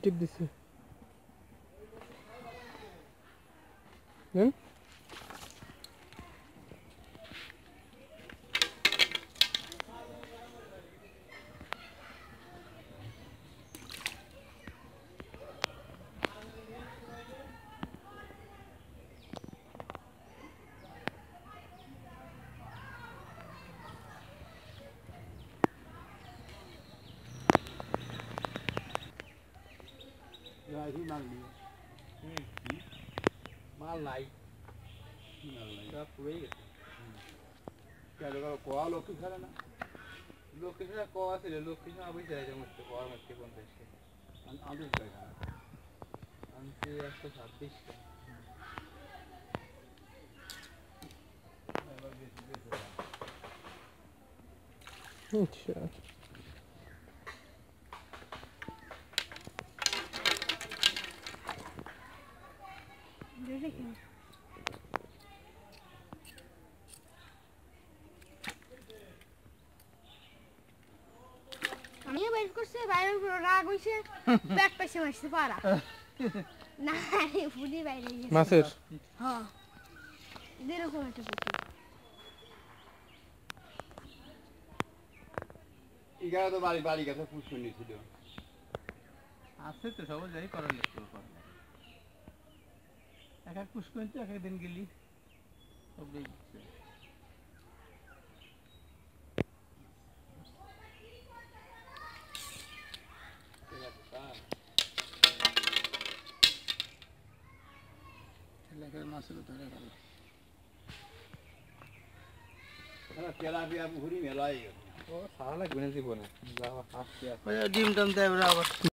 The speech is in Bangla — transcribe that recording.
টিপ দিছি হ্যাঁ মাল নাই পুড়ে গেছে কোয়া লক্ষ্মী ছাড়া না লক্ষ্মী ছাড়া কোয়া ছিল লক্ষ্মী ছাড়া বুঝতে পারছে মুখতে কোয়ার মধ্যে 50 আমি আনছি 126 আচ্ছা আমি বাইর করছে বাইরের উপর রাগ হইছে ব্যাক পাইছে মারছে পারা না রে ফুদি বাইরে গেছে মাছের হ্যাঁ এরকম একটা পুকুর 11 তো বাড়ি কাছে পুষ্করণী ছিল আছে তো সব যাই করার লাগতো এক এক পুষ্করণী তো এক এক দিন গেলি সব দেখছে এলাকার মাছগুলো ধরে গেল তেলাপিয়া পুকুরি মেলাই গেছে ও সারা লাগবে না জীবনে ডিম টান দেয় আবার